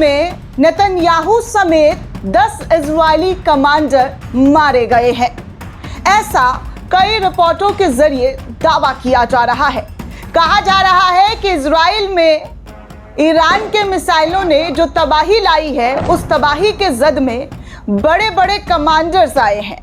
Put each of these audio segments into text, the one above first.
में नेतन्याहू समेत 10 Israeli commander मारे गए हैं। ऐसा कई रिपोर्टों के जरिए दावा किया जा रहा है। कहा जा रहा है कि इजराइल में ईरान के मिसाइलों ने जो तबाही लाई है, उस तबाही के जद में बड़े बड़े कमांडर्स आए हैं।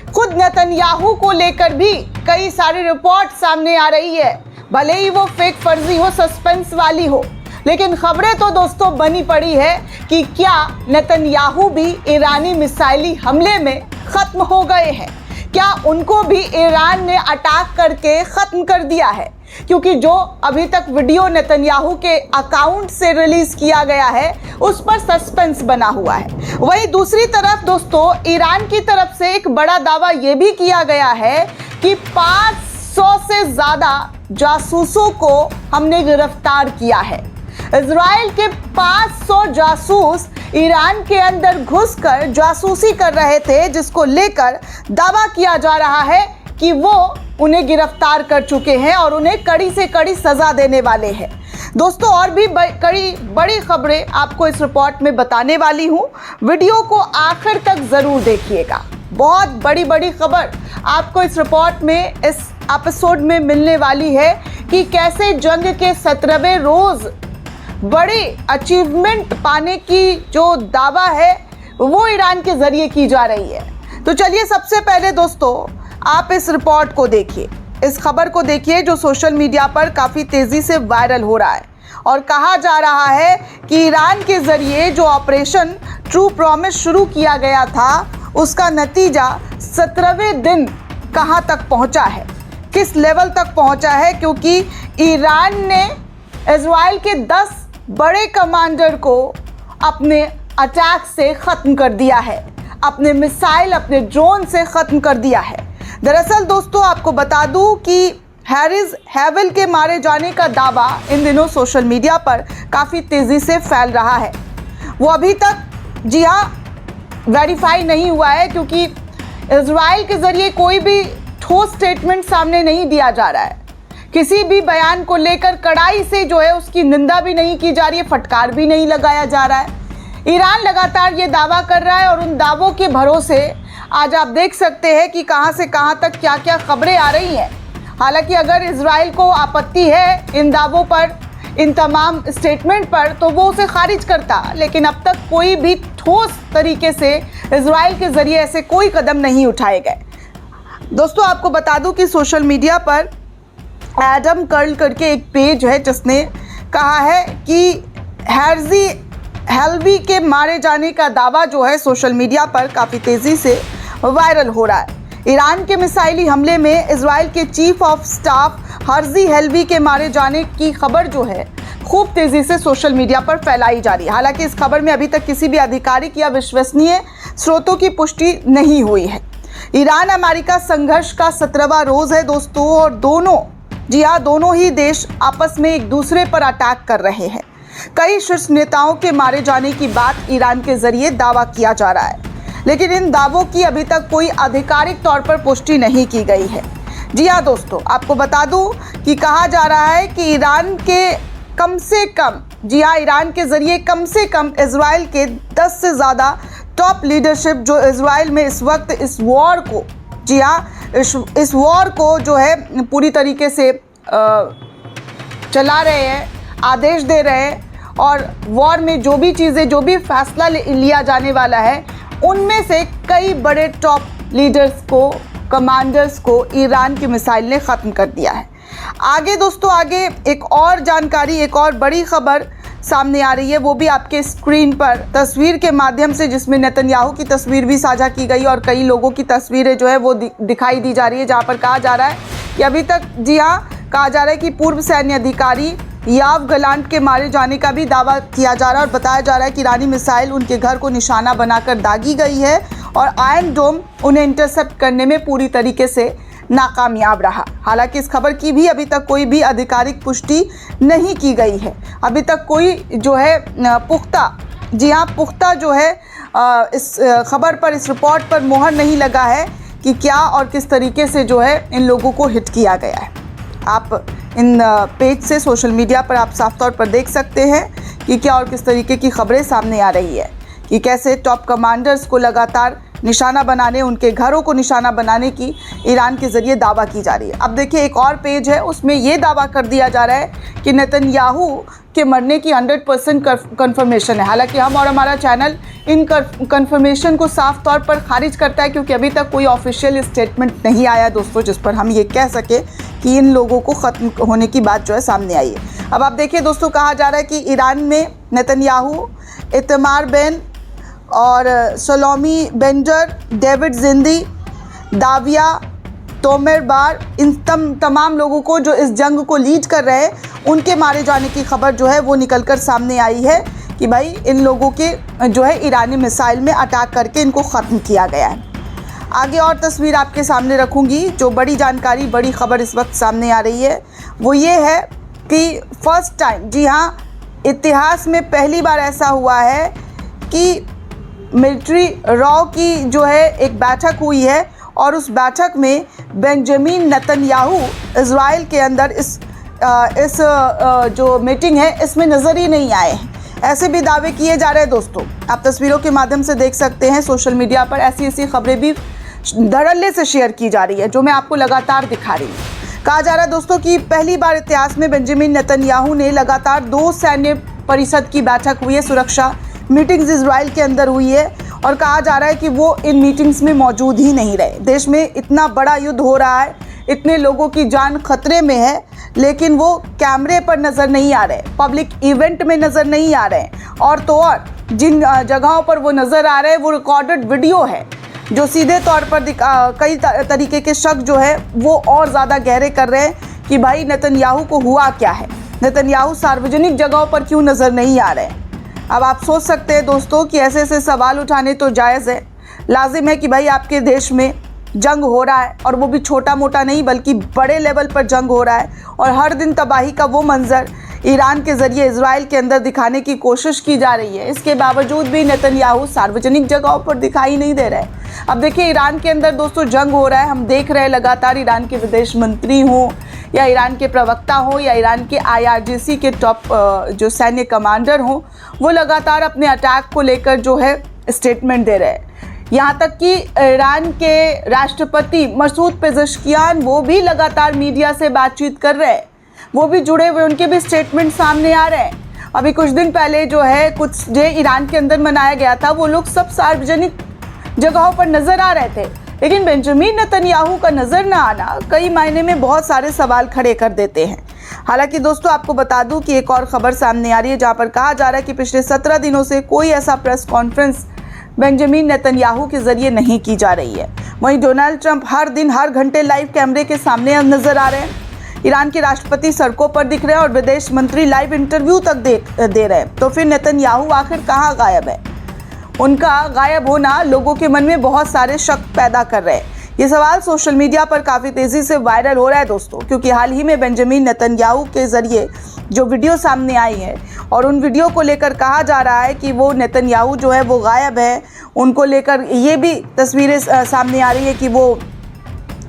खुद नेतन्याहू को लेकर भी कई सारी रिपोर्ट सामने आ रही है, भले ही वो फेक फर्जी हो, सस्पेंस वाली हो, लेकिन खबरें तो दोस्तों बनी पड़ी है कि क्या नेतन्याहू भी ईरानी मिसाइली हमले में खत्म हो गए हैं, क्या उनको भी ईरान ने अटैक करके खत्म कर दिया है। क्योंकि जो अभी तक वीडियो नेतन्याहू के अकाउंट से रिलीज किया गया है, उस पर सस्पेंस बना हुआ है। वहीं दूसरी तरफ दोस्तों, ईरान की तरफ से एक बड़ा दावा यह भी किया गया है कि 500 से ज्यादा जासूसों को हमने गिरफ्तार किया है। इजराइल के 500 जासूस ईरान के अंदर घुसकर जासूसी कर रहे थे, जिसको लेकर दावा किया जा रहा है कि वो उन्हें गिरफ्तार कर चुके हैं और उन्हें कड़ी से कड़ी सजा देने वाले हैं। दोस्तों, और भी कई बड़ी खबरें आपको इस रिपोर्ट में बताने वाली हूं, वीडियो को आखिर तक जरूर देखिएगा। बहुत बड़ी बड़ी खबर आपको इस रिपोर्ट में, इस एपिसोड में मिलने वाली है कि कैसे जंग के 17वें रोज बड़ी अचीवमेंट पाने की जो दावा है वो ईरान के जरिए की जा रही है। तो चलिए सबसे पहले दोस्तों आप इस रिपोर्ट को देखिए, इस खबर को देखिए जो सोशल मीडिया पर काफ़ी तेज़ी से वायरल हो रहा है। और कहा जा रहा है कि ईरान के ज़रिए जो ऑपरेशन ट्रू प्रॉमिस शुरू किया गया था, उसका नतीजा 17वें दिन कहां तक पहुंचा है, किस लेवल तक पहुंचा है। क्योंकि ईरान ने इजराइल के 10 बड़े कमांडर को अपने अटैक से ख़त्म कर दिया है, अपने मिसाइल, अपने ड्रोन से ख़त्म कर दिया है। दरअसल दोस्तों आपको बता दूं कि हैरिस हैवल के मारे जाने का दावा इन दिनों सोशल मीडिया पर काफ़ी तेज़ी से फैल रहा है। वो अभी तक जी हाँ वेरीफाई नहीं हुआ है, क्योंकि इजराइल के ज़रिए कोई भी ठोस स्टेटमेंट सामने नहीं दिया जा रहा है। किसी भी बयान को लेकर कड़ाई से जो है उसकी निंदा भी नहीं की जा रही है, फटकार भी नहीं लगाया जा रहा है। ईरान लगातार ये दावा कर रहा है और उन दावों के भरोसे आज आप देख सकते हैं कि कहां से कहां तक क्या क्या खबरें आ रही हैं। हालांकि अगर इजराइल को आपत्ति है इन दावों पर, इन तमाम स्टेटमेंट पर, तो वो उसे खारिज करता, लेकिन अब तक कोई भी ठोस तरीके से इजराइल के ज़रिए ऐसे कोई कदम नहीं उठाए गए। दोस्तों आपको बता दूं कि सोशल मीडिया पर एडम कर्ल करके एक पेज है जिसने कहा है कि हेल्वी के मारे जाने का दावा जो है सोशल मीडिया पर काफ़ी तेज़ी से वायरल हो रहा है। ईरान के मिसाइली हमले में इजराइल के chief of staff Herzi Helvi के मारे जाने की खबर जो है खूब तेज़ी से सोशल मीडिया पर फैलाई जा रही है। हालांकि इस खबर में अभी तक किसी भी आधिकारिक या विश्वसनीय स्रोतों की पुष्टि नहीं हुई है। ईरान अमेरिका संघर्ष का 17वां रोज़ है दोस्तों, और दोनों ही देश आपस में एक दूसरे पर अटैक कर रहे हैं। कई शीर्ष नेताओं के मारे जाने की बात ईरान के जरिए दावा किया जा रहा है, लेकिन इन दावों की अभी तक कोई आधिकारिक तौर पर पुष्टि नहीं की गई है। जी हाँ दोस्तों, आपको बता दूं कि कहा जा रहा है कि ईरान के जरिए कम से कम इजराइल के 10 से ज़्यादा टॉप लीडरशिप जो इजराइल में इस वक्त इस वॉर को जो है पूरी तरीके से चला रहे हैं, आदेश दे रहे हैं, और वॉर में जो भी चीज़ें, जो भी फैसला लिया जाने वाला है, उनमें से कई बड़े टॉप लीडर्स को, कमांडर्स को ईरान की मिसाइल ने ख़त्म कर दिया है। आगे दोस्तों, आगे एक और जानकारी, एक और बड़ी खबर सामने आ रही है, वो भी आपके स्क्रीन पर तस्वीर के माध्यम से, जिसमें नेतन्याहू की तस्वीर भी साझा की गई और कई लोगों की तस्वीरें जो है वो दिखाई दी जा रही है, जहाँ पर कहा जा रहा है कि अभी तक जी हाँ कहा जा रहा है कि पूर्व सैन्य अधिकारी याव गलांट के मारे जाने का भी दावा किया जा रहा है और बताया जा रहा है कि ईरानी मिसाइल उनके घर को निशाना बनाकर दागी गई है और आयरन डोम उन्हें इंटरसेप्ट करने में पूरी तरीके से नाकामयाब रहा। हालांकि इस खबर की भी अभी तक कोई भी आधिकारिक पुष्टि नहीं की गई है। अभी तक कोई जो है पुख्ता जो है इस खबर पर, इस रिपोर्ट पर मोहर नहीं लगा है कि क्या और किस तरीके से जो है इन लोगों को हिट किया गया है। आप इन पेज से, सोशल मीडिया पर आप साफ तौर पर देख सकते हैं कि क्या और किस तरीके की खबरें सामने आ रही है कि कैसे टॉप कमांडर्स को लगातार निशाना बनाने, उनके घरों को निशाना बनाने की ईरान के ज़रिए दावा की जा रही है। अब देखिए एक और पेज है, उसमें ये दावा कर दिया जा रहा है कि नेतन्याहू के मरने की 100% कन्फर्मेशन है। हालांकि हम और हमारा चैनल इन कन्फर्मेशन को साफ तौर पर खारिज करता है, क्योंकि अभी तक कोई ऑफिशियल स्टेटमेंट नहीं आया दोस्तों जिस पर हम ये कह सके कि इन लोगों को ख़त्म होने की बात जो है सामने आई है। अब आप देखिए दोस्तों, कहा जा रहा है कि ईरान में नेतन्याहू, इतमार बेन और सलोमी बेंजर, डेविड जिंदी, दाविया तोमेर बार, इन तमाम लोगों को जो इस जंग को लीड कर रहे हैं उनके मारे जाने की खबर जो है वो निकलकर सामने आई है कि भाई इन लोगों के जो है ईरानी मिसाइल में अटैक करके इनको ख़त्म किया गया है। आगे और तस्वीर आपके सामने रखूँगी। जो बड़ी जानकारी, बड़ी खबर इस वक्त सामने आ रही है वो ये है कि फर्स्ट टाइम, जी हाँ, इतिहास में पहली बार ऐसा हुआ है कि मिलिट्री रॉ की जो है एक बैठक हुई है और उस बैठक में बेंजामिन नेतन्याहू इजराइल के अंदर इस जो मीटिंग है इसमें नज़र ही नहीं आए हैं। ऐसे भी दावे किए जा रहे हैं दोस्तों, आप तस्वीरों के माध्यम से देख सकते हैं। सोशल मीडिया पर ऐसी खबरें भी धड़ल्ले से शेयर की जा रही है जो मैं आपको लगातार दिखा रही हूँ। कहा जा रहा है दोस्तों कि पहली बार इतिहास में बेंजामिन नेतन्याहू ने लगातार 2 सैन्य परिषद की बैठक हुई है, सुरक्षा मीटिंग्स इजराइल के अंदर हुई है और कहा जा रहा है कि वो इन मीटिंग्स में मौजूद ही नहीं रहे। देश में इतना बड़ा युद्ध हो रहा है, इतने लोगों की जान खतरे में है, लेकिन वो कैमरे पर नज़र नहीं आ रहे, पब्लिक इवेंट में नज़र नहीं आ रहे, और तो और जिन जगहों पर वो नज़र आ रहे हैं वो रिकॉर्डेड वीडियो है जो सीधे तौर पर कई तरीके के शक जो है वो और ज़्यादा गहरे कर रहे हैं कि भाई नेतन्याहू को हुआ क्या है, नेतन्याहू सार्वजनिक जगहों पर क्यों नज़र नहीं आ रहे हैं। अब आप सोच सकते हैं दोस्तों कि ऐसे सवाल उठाने तो जायज़ है, लाजिम है कि भाई आपके देश में जंग हो रहा है और वो भी छोटा मोटा नहीं बल्कि बड़े लेवल पर जंग हो रहा है और हर दिन तबाही का वो मंजर ईरान के ज़रिए इजराइल के अंदर दिखाने की कोशिश की जा रही है। इसके बावजूद भी नेतन्याहू सार्वजनिक जगहों पर दिखाई नहीं दे रहे हैं। अब देखिए ईरान के अंदर दोस्तों जंग हो रहा है, हम देख रहे हैं लगातार ईरान के विदेश मंत्री हों या ईरान के प्रवक्ता हों या ईरान के IRGC के टॉप जो सैन्य कमांडर हों, वो लगातार अपने अटैक को लेकर जो है स्टेटमेंट दे रहे हैं। यहाँ तक कि ईरान के राष्ट्रपति मसूद पेज़ेश्कियान वो भी लगातार मीडिया से बातचीत कर रहे हैं, वो भी जुड़े हुए, उनके भी स्टेटमेंट सामने आ रहे हैं। अभी कुछ दिन पहले जो है कुछ डे ईरान के अंदर मनाया गया था, वो लोग सब सार्वजनिक जगहों पर नज़र आ रहे थे, लेकिन बेंजामिन नेतन्याहू का नज़र ना आना कई मायने में बहुत सारे सवाल खड़े कर देते हैं। हालांकि दोस्तों आपको बता दूं कि एक और खबर सामने आ रही है जहां पर कहा जा रहा है कि पिछले 17 दिनों से कोई ऐसा प्रेस कॉन्फ्रेंस बेंजामिन नेतन्याहू के जरिए नहीं की जा रही है। वहीं डोनाल्ड ट्रंप हर दिन हर घंटे लाइव कैमरे के सामने नजर आ रहे हैं, ईरान के राष्ट्रपति सड़कों पर दिख रहे हैं और विदेश मंत्री लाइव इंटरव्यू तक दे रहे हैं। तो फिर नेतन्याहू आखिर कहाँ गायब है? उनका गायब होना लोगों के मन में बहुत सारे शक पैदा कर रहे हैं। ये सवाल सोशल मीडिया पर काफ़ी तेज़ी से वायरल हो रहा है दोस्तों, क्योंकि हाल ही में बेंजामिन नेतन्याहू के ज़रिए जो वीडियो सामने आई है और उन वीडियो को लेकर कहा जा रहा है कि वो नेतन्याहू जो है वो गायब है। उनको लेकर ये भी तस्वीरें सामने आ रही है कि वो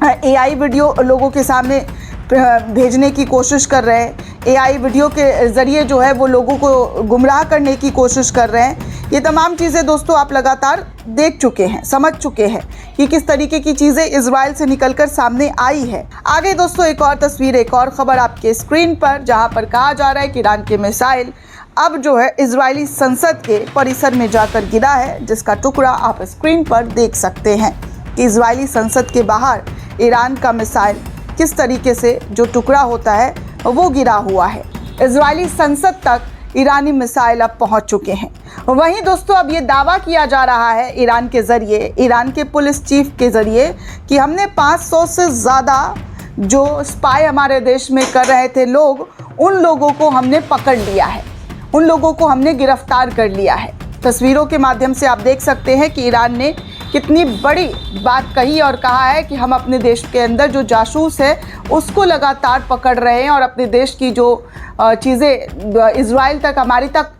AI वीडियो लोगों के सामने भेजने की कोशिश कर रहे हैं, AI वीडियो के ज़रिए जो है वो लोगों को गुमराह करने की कोशिश कर रहे हैं। ये तमाम चीज़ें दोस्तों आप लगातार देख चुके हैं, समझ चुके हैं कि किस तरीके की चीज़ें इजराइल से निकलकर सामने आई है। आगे दोस्तों एक और तस्वीर, एक और खबर आपके स्क्रीन पर, जहां पर कहा जा रहा है कि ईरान के मिसाइल अब जो है इजरायली संसद के परिसर में जाकर गिरा है, जिसका टुकड़ा आप स्क्रीन पर देख सकते हैं कि इजरायली संसद के बाहर ईरान का मिसाइल किस तरीके से जो टुकड़ा होता है वो गिरा हुआ है। इजरायली संसद तक ईरानी मिसाइल अब पहुंच चुके हैं। वहीं दोस्तों अब ये दावा किया जा रहा है ईरान के ज़रिए, ईरान के पुलिस चीफ के ज़रिए, कि हमने 500 से ज़्यादा जो स्पाई हमारे देश में कर रहे थे लोग, उन लोगों को हमने पकड़ लिया है, उन लोगों को हमने गिरफ्तार कर लिया है। तस्वीरों के माध्यम से आप देख सकते हैं कि ईरान ने कितनी बड़ी बात कही और कहा है कि हम अपने देश के अंदर जो जासूस है उसको लगातार पकड़ रहे हैं और अपने देश की जो चीज़ें इजराइल तक,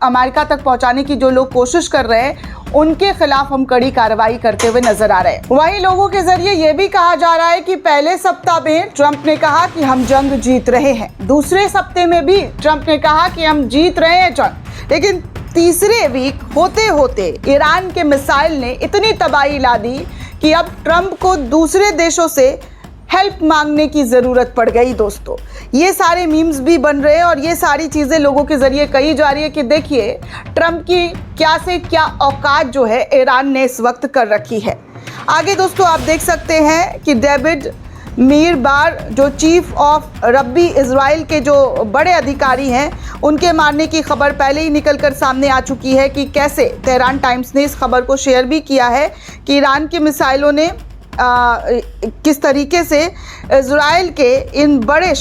अमेरिका तक पहुंचाने की जो लोग कोशिश कर रहे हैं उनके खिलाफ हम कड़ी कार्रवाई करते हुए नजर आ रहे हैं। वहीं लोगों के जरिए ये भी कहा जा रहा है कि पहले सप्ताह में ट्रंप ने कहा कि हम जंग जीत रहे हैं, दूसरे सप्ताह में भी ट्रंप ने कहा कि हम जीत रहे हैं जंग, लेकिन तीसरे वीक होते होते ईरान के मिसाइल ने इतनी तबाही ला दी कि अब ट्रंप को दूसरे देशों से हेल्प मांगने की ज़रूरत पड़ गई। दोस्तों, ये सारे मीम्स भी बन रहे हैं और ये सारी चीज़ें लोगों के ज़रिए कही जा रही है कि देखिए ट्रंप की क्या से क्या औकात जो है ईरान ने इस वक्त कर रखी है। आगे दोस्तों आप देख सकते हैं कि डेविड मीरबार जो चीफ ऑफ रब्बी इजराइल के जो बड़े अधिकारी हैं, उनके मारने की खबर पहले ही निकलकर सामने आ चुकी है कि कैसे तेहरान टाइम्स ने इस खबर को शेयर भी किया है कि ईरान के मिसाइलों ने किस तरीके से इजराइल के इन बड़े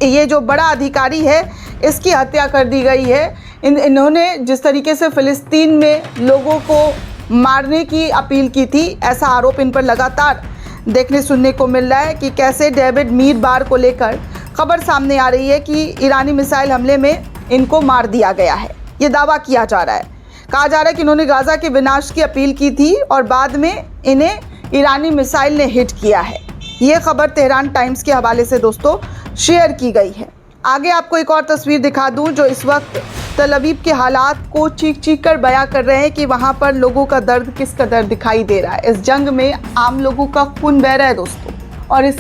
ये जो बड़ा अधिकारी है इसकी हत्या कर दी गई है। इन्होंने जिस तरीके से फ़िलिस्तीन में लोगों को मारने की अपील की थी, ऐसा आरोप इन पर लगातार देखने सुनने को मिल रहा है कि कैसे डेविड मीरबार को लेकर खबर सामने आ रही है कि ईरानी मिसाइल हमले में इनको मार दिया गया है। ये दावा किया जा रहा है। कहा जा रहा है कि इन्होंने गाज़ा के विनाश की अपील की थी और बाद में इन्हें ईरानी मिसाइल ने हिट किया है। ये खबर तेहरान टाइम्स के हवाले से दोस्तों शेयर की गई है। आगे आपको एक और तस्वीर दिखा दूं जो इस वक्त तल अवीव के हालात को चीख कर बयां कर रहे हैं कि वहां पर लोगों का दर्द किस कदर दिखाई दे रहा है। इस जंग में आम लोगों का खून बह रहा है दोस्तों, और इस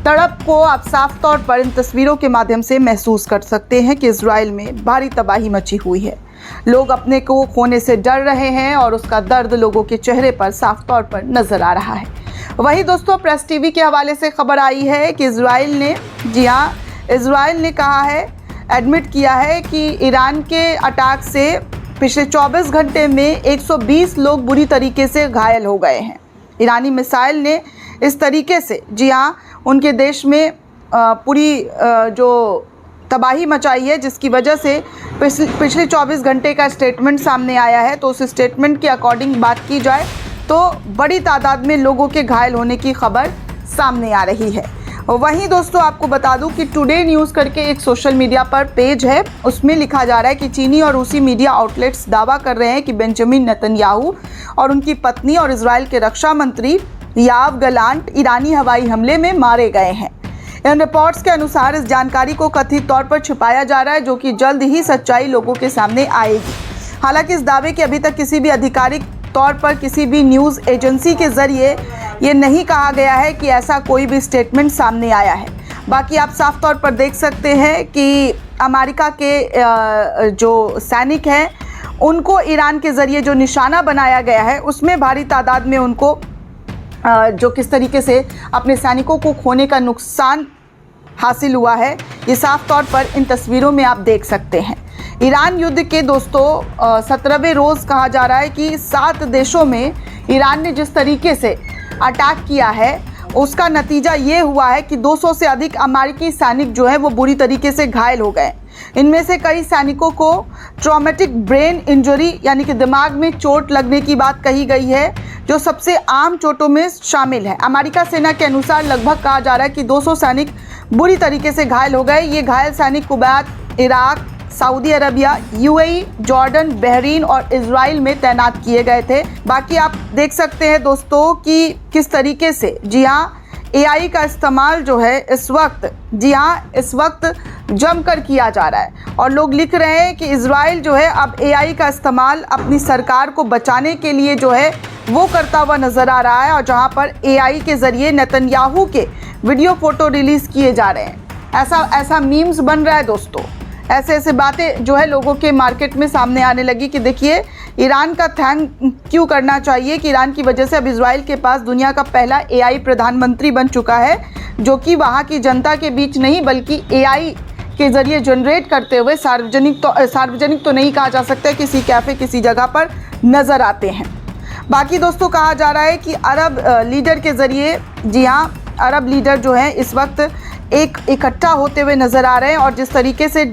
तड़प को आप साफ तौर पर इन तस्वीरों के माध्यम से महसूस कर सकते हैं कि इजराइल में भारी तबाही मची हुई है। लोग अपने को खोने से डर रहे हैं और उसका दर्द लोगों के चेहरे पर साफ तौर पर नजर आ रहा है। वहीं दोस्तों प्रेस टीवी के हवाले से खबर आई है कि इजराइल ने, जी हाँ, इजराइल ने कहा है, एडमिट किया है कि ईरान के अटैक से पिछले 24 घंटे में 120 लोग बुरी तरीके से घायल हो गए हैं। ईरानी मिसाइल ने इस तरीके से, जी हाँ, उनके देश में पूरी जो तबाही मचाई है, जिसकी वजह से पिछले 24 घंटे का स्टेटमेंट सामने आया है। तो उस स्टेटमेंट के अकॉर्डिंग बात की जाए तो बड़ी तादाद में लोगों के घायल होने की खबर सामने आ रही है। वहीं दोस्तों आपको बता दूं कि टुडे न्यूज़ करके एक सोशल मीडिया पर पेज है, उसमें लिखा जा रहा है कि चीनी और रूसी मीडिया आउटलेट्स दावा कर रहे हैं कि बेंजामिन नेतन्याहू और उनकी पत्नी और इजराइल के रक्षा मंत्री याव गलांट ईरानी हवाई हमले में मारे गए हैं। इन रिपोर्ट्स के अनुसार इस जानकारी को कथित तौर पर छिपाया जा रहा है, जो कि जल्द ही सच्चाई लोगों के सामने आएगी। हालांकि इस दावे की अभी तक किसी भी आधिकारिक तौर पर किसी भी न्यूज़ एजेंसी के ज़रिए ये नहीं कहा गया है कि ऐसा कोई भी स्टेटमेंट सामने आया है। बाकी आप साफ तौर पर देख सकते हैं कि अमेरिका के जो सैनिक हैं उनको ईरान के ज़रिए जो निशाना बनाया गया है उसमें भारी तादाद में उनको जो किस तरीके से अपने सैनिकों को खोने का नुकसान हासिल हुआ है, ये साफ तौर पर इन तस्वीरों में आप देख सकते हैं। ईरान युद्ध के दोस्तों 17वें रोज़ कहा जा रहा है कि 7 देशों में ईरान ने जिस तरीके से अटैक किया है उसका नतीजा ये हुआ है कि 200 से अधिक अमेरिकी सैनिक जो है वो बुरी तरीके से घायल हो गए। इनमें से कई सैनिकों को ट्रॉमेटिक ब्रेन इंजरी यानी कि दिमाग में चोट लगने की बात कही गई है, जो सबसे आम चोटों में शामिल है। अमेरिका सेना के अनुसार लगभग कहा जा रहा है कि 200 सैनिक बुरी तरीके से घायल हो गए। ये घायल सैनिक Kuwait, Iraq, Saudi Arabia, UAE, Jordan, Bahrain और इजराइल में तैनात किए गए थे। बाकी आप देख सकते हैं दोस्तों कि किस तरीके से, जी हाँ, एआई का इस्तेमाल जो है इस वक्त, जी हाँ, इस वक्त जमकर किया जा रहा है और लोग लिख रहे हैं कि इजराइल जो है अब एआई का इस्तेमाल अपनी सरकार को बचाने के लिए जो है वो करता हुआ नज़र आ रहा है, और जहां पर एआई के ज़रिए नेतन्याहू के वीडियो फोटो रिलीज़ किए जा रहे हैं। ऐसा मीम्स बन रहा है दोस्तों। ऐसे बातें जो है लोगों के मार्केट में सामने आने लगी कि देखिए ईरान का थैंक क्यों करना चाहिए कि ईरान की वजह से अब इजराइल के पास दुनिया का पहला एआई प्रधानमंत्री बन चुका है, जो कि वहाँ की जनता के बीच नहीं बल्कि एआई के ज़रिए जनरेट करते हुए सार्वजनिक तो नहीं कहा जा सकता, किसी कैफ़े किसी जगह पर नज़र आते हैं। बाकी दोस्तों कहा जा रहा है कि अरब लीडर के ज़रिए, जी हाँ, अरब लीडर जो हैं इस वक्त एक इकट्ठा होते हुए नज़र आ रहे हैं, और जिस तरीके से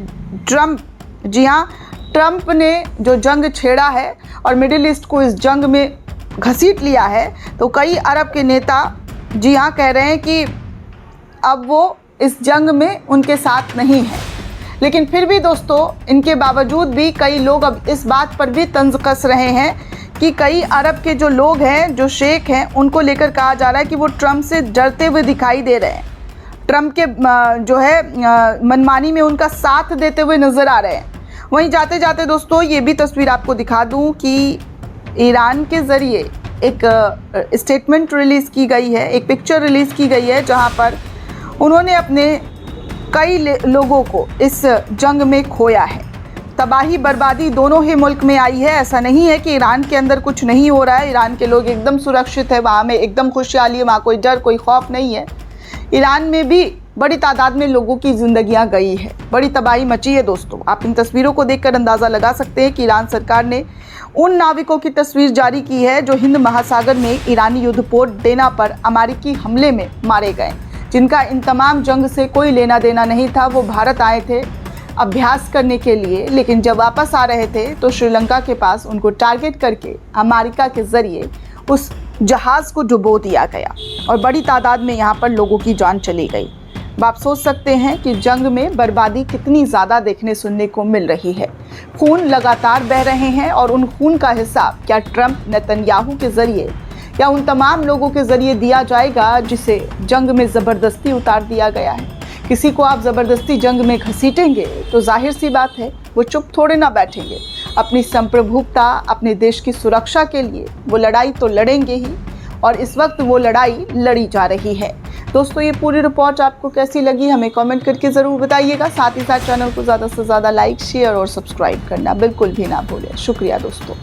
ट्रंप, जी हाँ, ट्रंप ने जो जंग छेड़ा है और मिडिल ईस्ट को इस जंग में घसीट लिया है, तो कई अरब के नेता, जी हाँ, कह रहे हैं कि अब वो इस जंग में उनके साथ नहीं है। लेकिन फिर भी दोस्तों इनके बावजूद भी कई लोग अब इस बात पर भी तंज कस रहे हैं कि कई अरब के जो लोग हैं, जो शेख हैं, उनको लेकर कहा जा रहा है कि वो ट्रंप से डरते हुए दिखाई दे रहे हैं, ट्रंप के जो है मनमानी में उनका साथ देते हुए नज़र आ रहे हैं। वहीं जाते जाते दोस्तों ये भी तस्वीर आपको दिखा दूं कि ईरान के ज़रिए एक स्टेटमेंट रिलीज़ की गई है, एक पिक्चर रिलीज़ की गई है जहां पर उन्होंने अपने कई लोगों को इस जंग में खोया है। तबाही बर्बादी दोनों ही मुल्क में आई है। ऐसा नहीं है कि ईरान के अंदर कुछ नहीं हो रहा है, ईरान के लोग एकदम सुरक्षित है, वहाँ में एकदम खुशहाली है, वहाँ कोई डर कोई खौफ नहीं है। ईरान में भी बड़ी तादाद में लोगों की ज़िंदगियां गई है, बड़ी तबाही मची है दोस्तों। आप इन तस्वीरों को देखकर अंदाज़ा लगा सकते हैं कि ईरान सरकार ने उन नाविकों की तस्वीर जारी की है जो हिंद महासागर में ईरानी युद्धपोत डेना पर अमेरिकी हमले में मारे गए, जिनका इन तमाम जंग से कोई लेना देना नहीं था। वो भारत आए थे अभ्यास करने के लिए, लेकिन जब वापस आ रहे थे तो श्रीलंका के पास उनको टारगेट करके अमेरिका के ज़रिए उस जहाज़ को डुबो दिया गया और बड़ी तादाद में यहाँ पर लोगों की जान चली गई। आप सोच सकते हैं कि जंग में बर्बादी कितनी ज़्यादा देखने सुनने को मिल रही है। खून लगातार बह रहे हैं और उन खून का हिसाब क्या ट्रंप नेतन्याहू के ज़रिए या उन तमाम लोगों के ज़रिए दिया जाएगा जिसे जंग में ज़बरदस्ती उतार दिया गया है। किसी को आप ज़बरदस्ती जंग में घसीटेंगे तो जाहिर सी बात है वो चुप थोड़े ना बैठेंगे। अपनी संप्रभुता, अपने देश की सुरक्षा के लिए वो लड़ाई तो लड़ेंगे ही, और इस वक्त वो लड़ाई लड़ी जा रही है। दोस्तों ये पूरी रिपोर्ट आपको कैसी लगी हमें कमेंट करके ज़रूर बताइएगा। साथ ही साथ चैनल को ज़्यादा से ज़्यादा लाइक, शेयर और सब्सक्राइब करना बिल्कुल भी ना भूलें। शुक्रिया दोस्तों।